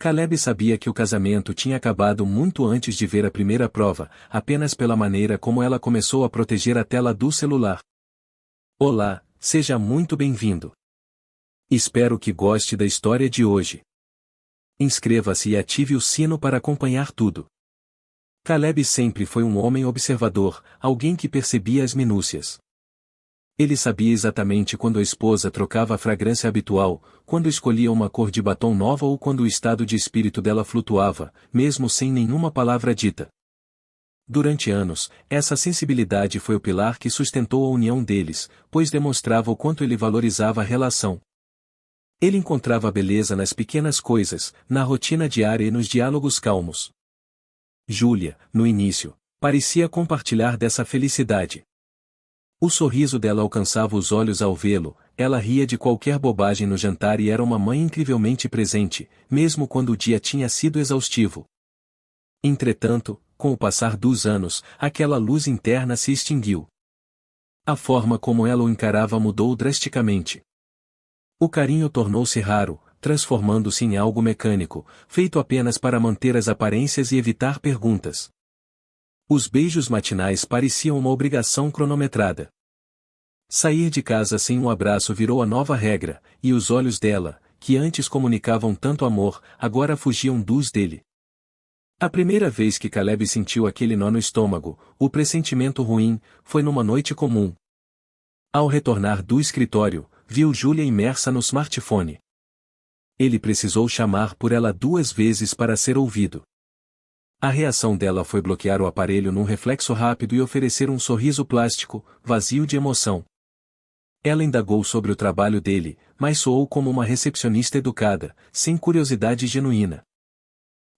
Caleb sabia que o casamento tinha acabado muito antes de ver a primeira prova, apenas pela maneira como ela começou a proteger a tela do celular. Olá, seja muito bem-vindo. Espero que goste da história de hoje. Inscreva-se e ative o sino para acompanhar tudo. Caleb sempre foi um homem observador, alguém que percebia as minúcias. Ele sabia exatamente quando a esposa trocava a fragrância habitual, quando escolhia uma cor de batom nova ou quando o estado de espírito dela flutuava, mesmo sem nenhuma palavra dita. Durante anos, essa sensibilidade foi o pilar que sustentou a união deles, pois demonstrava o quanto ele valorizava a relação. Ele encontrava a beleza nas pequenas coisas, na rotina diária e nos diálogos calmos. Júlia, no início, parecia compartilhar dessa felicidade. O sorriso dela alcançava os olhos ao vê-lo, ela ria de qualquer bobagem no jantar e era uma mãe incrivelmente presente, mesmo quando o dia tinha sido exaustivo. Entretanto, com o passar dos anos, aquela luz interna se extinguiu. A forma como ela o encarava mudou drasticamente. O carinho tornou-se raro, transformando-se em algo mecânico, feito apenas para manter as aparências e evitar perguntas. Os beijos matinais pareciam uma obrigação cronometrada. Sair de casa sem um abraço virou a nova regra, e os olhos dela, que antes comunicavam tanto amor, agora fugiam dos dele. A primeira vez que Caleb sentiu aquele nó no estômago, o pressentimento ruim, foi numa noite comum. Ao retornar do escritório, viu Júlia imersa no smartphone. Ele precisou chamar por ela 2 vezes para ser ouvido. A reação dela foi bloquear o aparelho num reflexo rápido e oferecer um sorriso plástico, vazio de emoção. Ela indagou sobre o trabalho dele, mas soou como uma recepcionista educada, sem curiosidade genuína.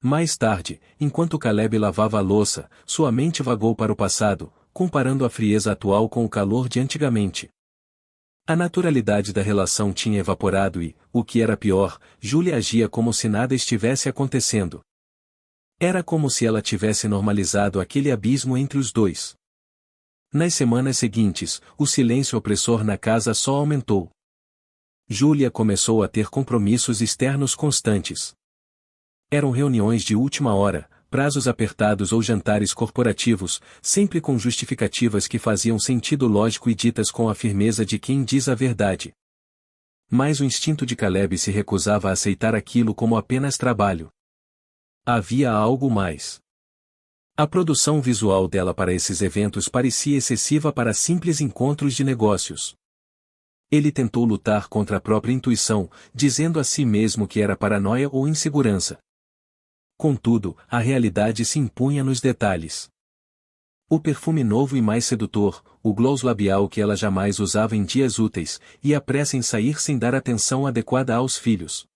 Mais tarde, enquanto Caleb lavava a louça, sua mente vagou para o passado, comparando a frieza atual com o calor de antigamente. A naturalidade da relação tinha evaporado e, o que era pior, Júlia agia como se nada estivesse acontecendo. Era como se ela tivesse normalizado aquele abismo entre os dois. Nas semanas seguintes, o silêncio opressor na casa só aumentou. Júlia começou a ter compromissos externos constantes. Eram reuniões de última hora, prazos apertados ou jantares corporativos, sempre com justificativas que faziam sentido lógico e ditas com a firmeza de quem diz a verdade. Mas o instinto de Caleb se recusava a aceitar aquilo como apenas trabalho. Havia algo mais. A produção visual dela para esses eventos parecia excessiva para simples encontros de negócios. Ele tentou lutar contra a própria intuição, dizendo a si mesmo que era paranoia ou insegurança. Contudo, a realidade se impunha nos detalhes. O perfume novo e mais sedutor, o gloss labial que ela jamais usava em dias úteis, e a pressa em sair sem dar atenção adequada aos filhos.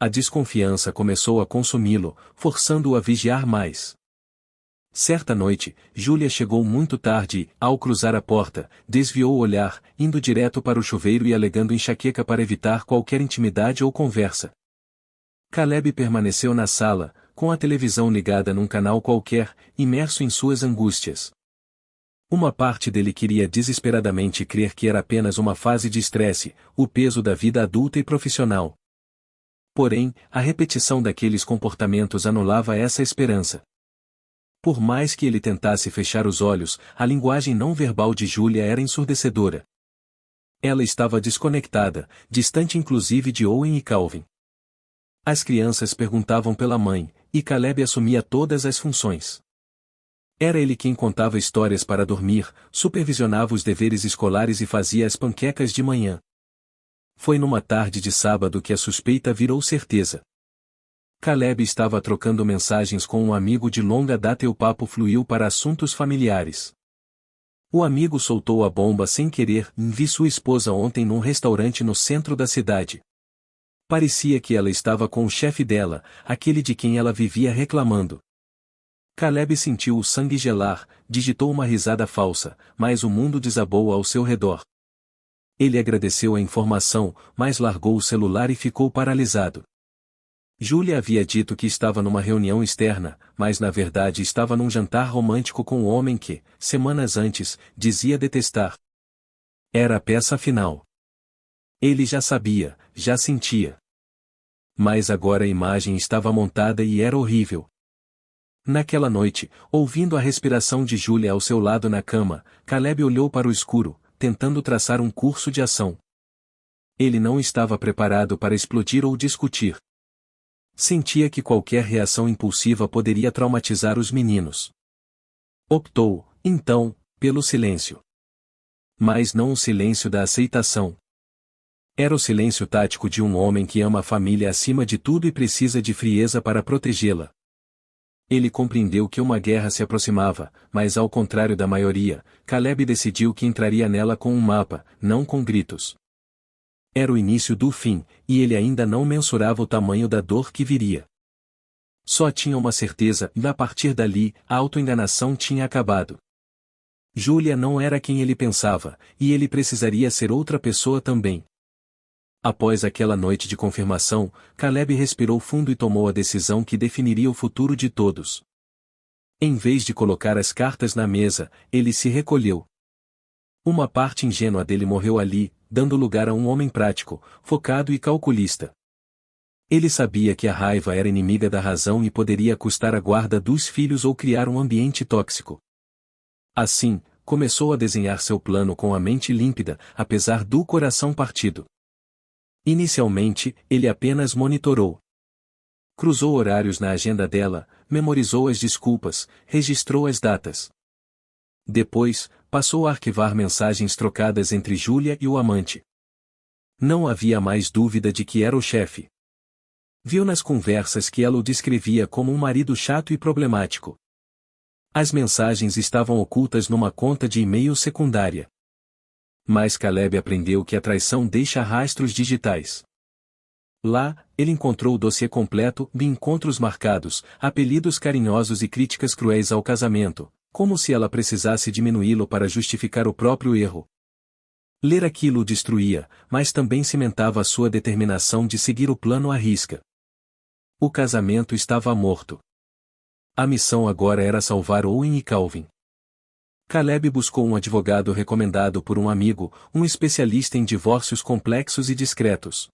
A desconfiança começou a consumi-lo, forçando-o a vigiar mais. Certa noite, Júlia chegou muito tarde e, ao cruzar a porta, desviou o olhar, indo direto para o chuveiro e alegando enxaqueca para evitar qualquer intimidade ou conversa. Caleb permaneceu na sala, com a televisão ligada num canal qualquer, imerso em suas angústias. Uma parte dele queria desesperadamente crer que era apenas uma fase de estresse, o peso da vida adulta e profissional. Porém, a repetição daqueles comportamentos anulava essa esperança. Por mais que ele tentasse fechar os olhos, a linguagem não verbal de Júlia era ensurdecedora. Ela estava desconectada, distante inclusive de Owen e Calvin. As crianças perguntavam pela mãe, e Caleb assumia todas as funções. Era ele quem contava histórias para dormir, supervisionava os deveres escolares e fazia as panquecas de manhã. Foi numa tarde de sábado que a suspeita virou certeza. Caleb estava trocando mensagens com um amigo de longa data e o papo fluiu para assuntos familiares. O amigo soltou a bomba sem querer: vi sua esposa ontem num restaurante no centro da cidade. Parecia que ela estava com o chefe dela, aquele de quem ela vivia reclamando. Caleb sentiu o sangue gelar, digitou uma risada falsa, mas o mundo desabou ao seu redor. Ele agradeceu a informação, mas largou o celular e ficou paralisado. Júlia havia dito que estava numa reunião externa, mas na verdade estava num jantar romântico com o homem que, semanas antes, dizia detestar. Era a peça final. Ele já sabia, já sentia. Mas agora a imagem estava montada e era horrível. Naquela noite, ouvindo a respiração de Júlia ao seu lado na cama, Caleb olhou para o escuro, tentando traçar um curso de ação. Ele não estava preparado para explodir ou discutir. Sentia que qualquer reação impulsiva poderia traumatizar os meninos. Optou, então, pelo silêncio. Mas não o silêncio da aceitação. Era o silêncio tático de um homem que ama a família acima de tudo e precisa de frieza para protegê-la. Ele compreendeu que uma guerra se aproximava, mas ao contrário da maioria, Caleb decidiu que entraria nela com um mapa, não com gritos. Era o início do fim, e ele ainda não mensurava o tamanho da dor que viria. Só tinha uma certeza, e a partir dali, a autoenganação tinha acabado. Júlia não era quem ele pensava, e ele precisaria ser outra pessoa também. Após aquela noite de confirmação, Caleb respirou fundo e tomou a decisão que definiria o futuro de todos. Em vez de colocar as cartas na mesa, ele se recolheu. Uma parte ingênua dele morreu ali, dando lugar a um homem prático, focado e calculista. Ele sabia que a raiva era inimiga da razão e poderia custar a guarda dos filhos ou criar um ambiente tóxico. Assim, começou a desenhar seu plano com a mente límpida, apesar do coração partido. Inicialmente, ele apenas monitorou. Cruzou horários na agenda dela, memorizou as desculpas, registrou as datas. Depois, passou a arquivar mensagens trocadas entre Júlia e o amante. Não havia mais dúvida de que era o chefe. Viu nas conversas que ela o descrevia como um marido chato e problemático. As mensagens estavam ocultas numa conta de e-mail secundária. Mas Caleb aprendeu que a traição deixa rastros digitais. Lá, ele encontrou o dossiê completo de encontros marcados, apelidos carinhosos e críticas cruéis ao casamento, como se ela precisasse diminuí-lo para justificar o próprio erro. Ler aquilo o destruía, mas também cimentava a sua determinação de seguir o plano à risca. O casamento estava morto. A missão agora era salvar Owen e Calvin. Caleb buscou um advogado recomendado por um amigo, um especialista em divórcios complexos e discretos.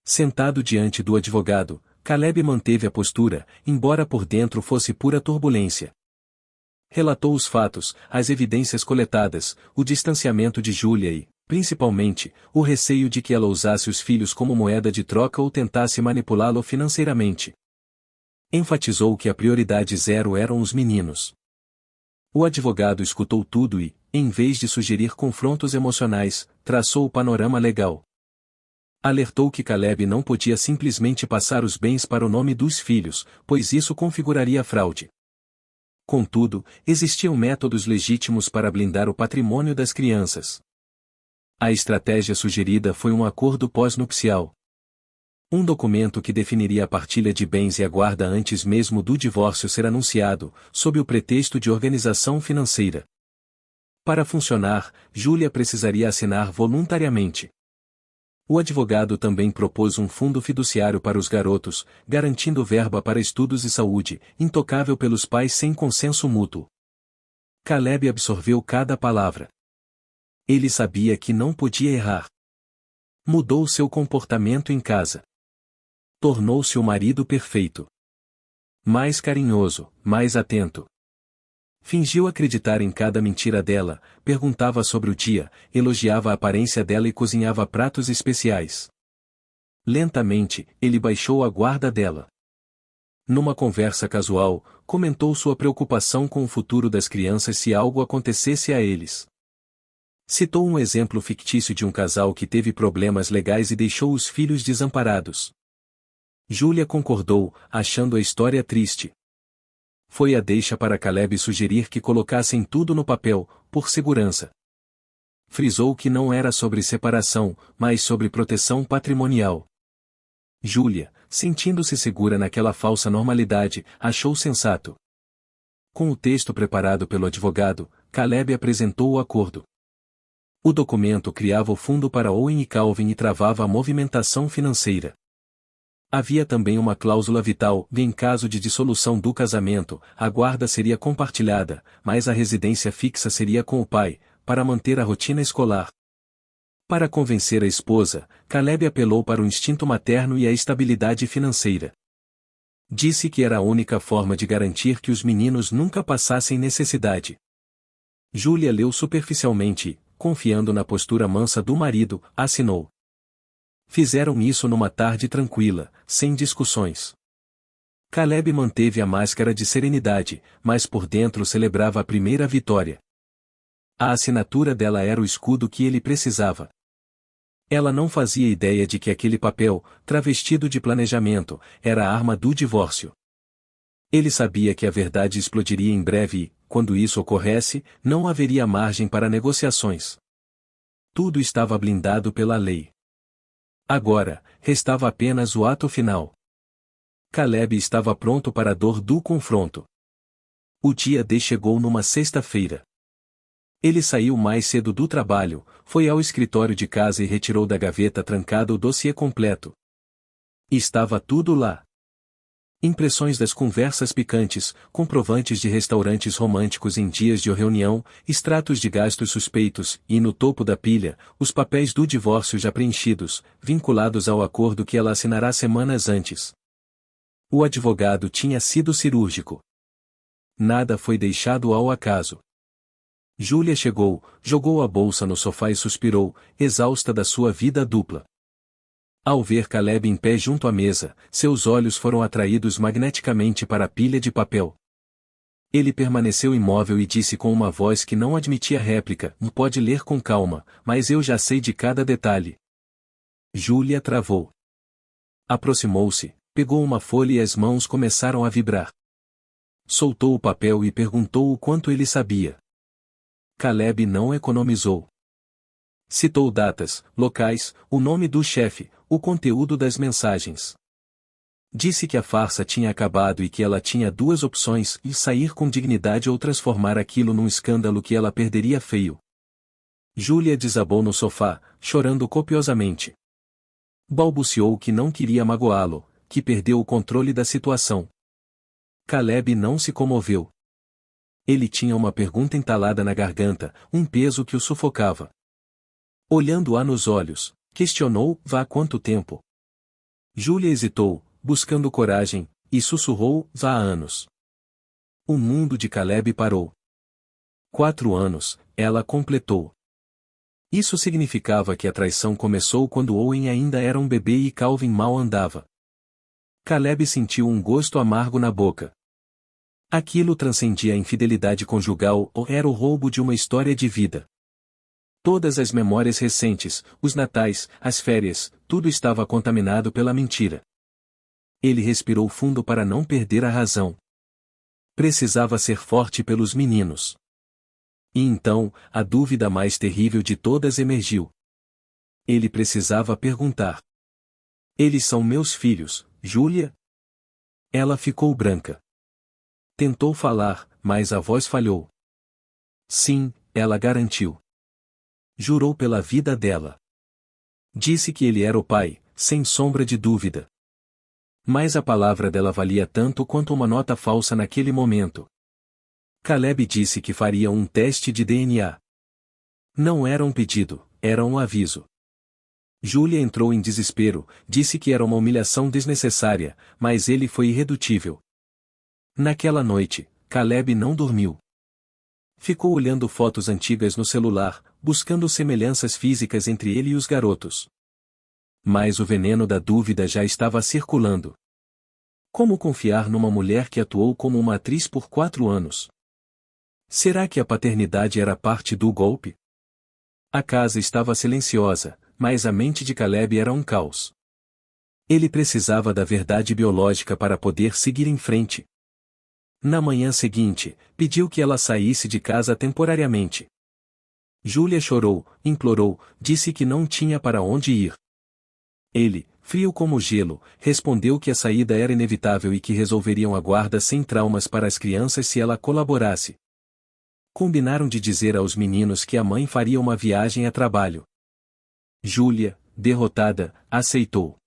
Sentado diante do advogado, Caleb manteve a postura, embora por dentro fosse pura turbulência. Relatou os fatos, as evidências coletadas, o distanciamento de Júlia e, principalmente, o receio de que ela usasse os filhos como moeda de troca ou tentasse manipulá-lo financeiramente. Enfatizou que a prioridade zero eram os meninos. O advogado escutou tudo e, em vez de sugerir confrontos emocionais, traçou o panorama legal. Alertou que Caleb não podia simplesmente passar os bens para o nome dos filhos, pois isso configuraria fraude. Contudo, existiam métodos legítimos para blindar o patrimônio das crianças. A estratégia sugerida foi um acordo pós-nupcial. Um documento que definiria a partilha de bens e a guarda antes mesmo do divórcio ser anunciado, sob o pretexto de organização financeira. Para funcionar, Júlia precisaria assinar voluntariamente. O advogado também propôs um fundo fiduciário para os garotos, garantindo verba para estudos e saúde, intocável pelos pais sem consenso mútuo. Caleb absorveu cada palavra. Ele sabia que não podia errar. Mudou seu comportamento em casa. Tornou-se o marido perfeito. Mais carinhoso, mais atento. Fingiu acreditar em cada mentira dela, perguntava sobre o dia, elogiava a aparência dela e cozinhava pratos especiais. Lentamente, ele baixou a guarda dela. Numa conversa casual, comentou sua preocupação com o futuro das crianças se algo acontecesse a eles. Citou um exemplo fictício de um casal que teve problemas legais e deixou os filhos desamparados. Júlia concordou, achando a história triste. Foi a deixa para Caleb sugerir que colocassem tudo no papel, por segurança. Frisou que não era sobre separação, mas sobre proteção patrimonial. Júlia, sentindo-se segura naquela falsa normalidade, achou sensato. Com o texto preparado pelo advogado, Caleb apresentou o acordo. O documento criava o fundo para Owen e Calvin e travava a movimentação financeira. Havia também uma cláusula vital, em caso de dissolução do casamento, a guarda seria compartilhada, mas a residência fixa seria com o pai, para manter a rotina escolar. Para convencer a esposa, Caleb apelou para o instinto materno e a estabilidade financeira. Disse que era a única forma de garantir que os meninos nunca passassem necessidade. Júlia leu superficialmente e, confiando na postura mansa do marido, assinou. Fizeram isso numa tarde tranquila, sem discussões. Caleb manteve a máscara de serenidade, mas por dentro celebrava a primeira vitória. A assinatura dela era o escudo que ele precisava. Ela não fazia ideia de que aquele papel, travestido de planejamento, era a arma do divórcio. Ele sabia que a verdade explodiria em breve e, quando isso ocorresse, não haveria margem para negociações. Tudo estava blindado pela lei. Agora, restava apenas o ato final. Caleb estava pronto para a dor do confronto. O dia D chegou numa sexta-feira. Ele saiu mais cedo do trabalho, foi ao escritório de casa e retirou da gaveta trancada o dossiê completo. Estava tudo lá. Impressões das conversas picantes, comprovantes de restaurantes românticos em dias de reunião, extratos de gastos suspeitos, e no topo da pilha, os papéis do divórcio já preenchidos, vinculados ao acordo que ela assinará semanas antes. O advogado tinha sido cirúrgico. Nada foi deixado ao acaso. Júlia chegou, jogou a bolsa no sofá e suspirou, exausta da sua vida dupla. Ao ver Caleb em pé junto à mesa, seus olhos foram atraídos magneticamente para a pilha de papel. Ele permaneceu imóvel e disse com uma voz que não admitia réplica: "Pode ler com calma, mas eu já sei de cada detalhe." Júlia travou. Aproximou-se, pegou uma folha e as mãos começaram a vibrar. Soltou o papel e perguntou o quanto ele sabia. Caleb não economizou. Citou datas, locais, o nome do chefe, o conteúdo das mensagens. Disse que a farsa tinha acabado e que ela tinha duas opções: ir sair com dignidade ou transformar aquilo num escândalo que ela perderia feio. Júlia desabou no sofá, chorando copiosamente. Balbuciou que não queria magoá-lo, que perdeu o controle da situação. Caleb não se comoveu. Ele tinha uma pergunta entalada na garganta, um peso que o sufocava. Olhando-a nos olhos, questionou: "Vá quanto tempo?" Júlia hesitou, buscando coragem, e sussurrou: "Vá anos." O mundo de Caleb parou. 4 anos, ela completou. Isso significava que a traição começou quando Owen ainda era um bebê e Calvin mal andava. Caleb sentiu um gosto amargo na boca. Aquilo transcendia a infidelidade conjugal ou era o roubo de uma história de vida. Todas as memórias recentes, os natais, as férias, tudo estava contaminado pela mentira. Ele respirou fundo para não perder a razão. Precisava ser forte pelos meninos. E então, a dúvida mais terrível de todas emergiu. Ele precisava perguntar: "Eles são meus filhos, Júlia?" Ela ficou branca. Tentou falar, mas a voz falhou. "Sim", ela garantiu. Jurou pela vida dela. Disse que ele era o pai, sem sombra de dúvida. Mas a palavra dela valia tanto quanto uma nota falsa naquele momento. Caleb disse que faria um teste de DNA. Não era um pedido, era um aviso. Júlia entrou em desespero, disse que era uma humilhação desnecessária, mas ele foi irredutível. Naquela noite, Caleb não dormiu. Ficou olhando fotos antigas no celular, buscando semelhanças físicas entre ele e os garotos. Mas o veneno da dúvida já estava circulando. Como confiar numa mulher que atuou como uma atriz por 4 anos? Será que a paternidade era parte do golpe? A casa estava silenciosa, mas a mente de Caleb era um caos. Ele precisava da verdade biológica para poder seguir em frente. Na manhã seguinte, pediu que ela saísse de casa temporariamente. Júlia chorou, implorou, disse que não tinha para onde ir. Ele, frio como gelo, respondeu que a saída era inevitável e que resolveriam a guarda sem traumas para as crianças se ela colaborasse. Combinaram de dizer aos meninos que a mãe faria uma viagem a trabalho. Júlia, derrotada, aceitou.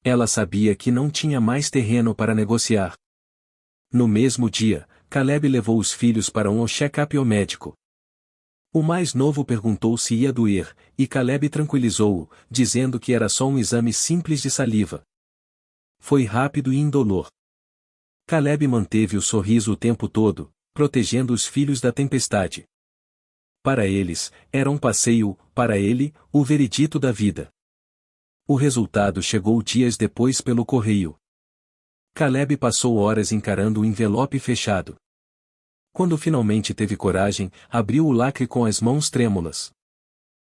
Ela sabia que não tinha mais terreno para negociar. No mesmo dia, Caleb levou os filhos para um check-up ao médico. O mais novo perguntou se ia doer, e Caleb tranquilizou-o, dizendo que era só um exame simples de saliva. Foi rápido e indolor. Caleb manteve o sorriso o tempo todo, protegendo os filhos da tempestade. Para eles, era um passeio, para ele, o veredito da vida. O resultado chegou dias depois pelo correio. Caleb passou horas encarando o envelope fechado. Quando finalmente teve coragem, abriu o lacre com as mãos trêmulas.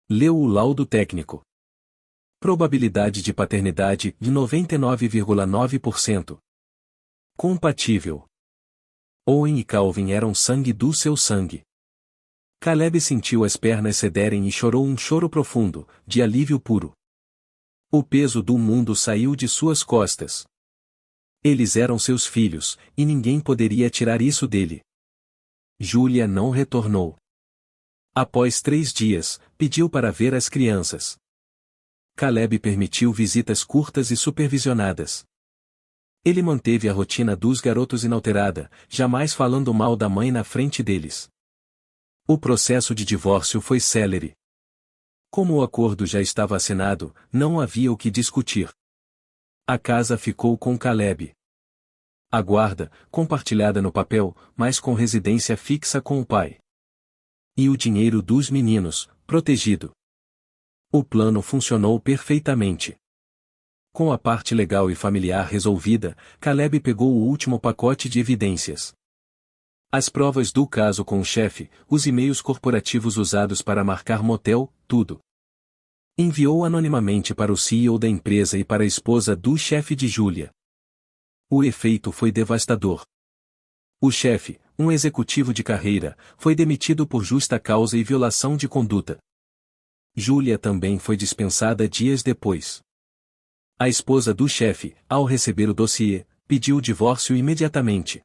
Leu o laudo técnico. Probabilidade de paternidade de 99,9%. Compatível. Owen e Calvin eram sangue do seu sangue. Caleb sentiu as pernas cederem e chorou um choro profundo, de alívio puro. O peso do mundo saiu de suas costas. Eles eram seus filhos, e ninguém poderia tirar isso dele. Júlia não retornou. Após 3 dias, pediu para ver as crianças. Caleb permitiu visitas curtas e supervisionadas. Ele manteve a rotina dos garotos inalterada, jamais falando mal da mãe na frente deles. O processo de divórcio foi célere. Como o acordo já estava assinado, não havia o que discutir. A casa ficou com Caleb. A guarda, compartilhada no papel, mas com residência fixa com o pai. E o dinheiro dos meninos, protegido. O plano funcionou perfeitamente. Com a parte legal e familiar resolvida, Caleb pegou o último pacote de evidências. As provas do caso com o chefe, os e-mails corporativos usados para marcar motel, tudo. Enviou anonimamente para o CEO da empresa e para a esposa do chefe de Júlia. O efeito foi devastador. O chefe, um executivo de carreira, foi demitido por justa causa e violação de conduta. Júlia também foi dispensada dias depois. A esposa do chefe, ao receber o dossiê, pediu o divórcio imediatamente.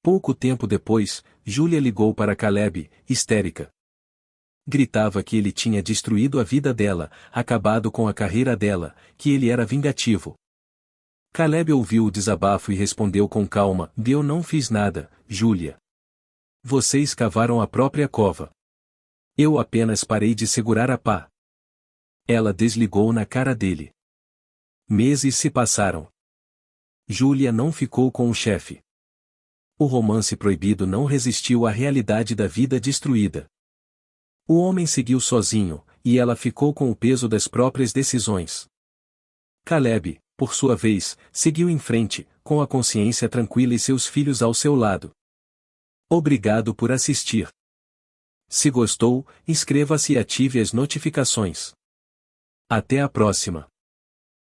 Pouco tempo depois, Júlia ligou para Caleb, histérica. Gritava que ele tinha destruído a vida dela, acabado com a carreira dela, que ele era vingativo. Caleb ouviu o desabafo e respondeu com calma: Eu não fiz nada, Júlia. Vocês cavaram a própria cova. Eu apenas parei de segurar a pá. Ela desligou na cara dele. Meses se passaram. Júlia não ficou com o chefe. O romance proibido não resistiu à realidade da vida destruída. O homem seguiu sozinho, e ela ficou com o peso das próprias decisões. Caleb, por sua vez, seguiu em frente, com a consciência tranquila e seus filhos ao seu lado. Obrigado por assistir. Se gostou, inscreva-se e ative as notificações. Até a próxima.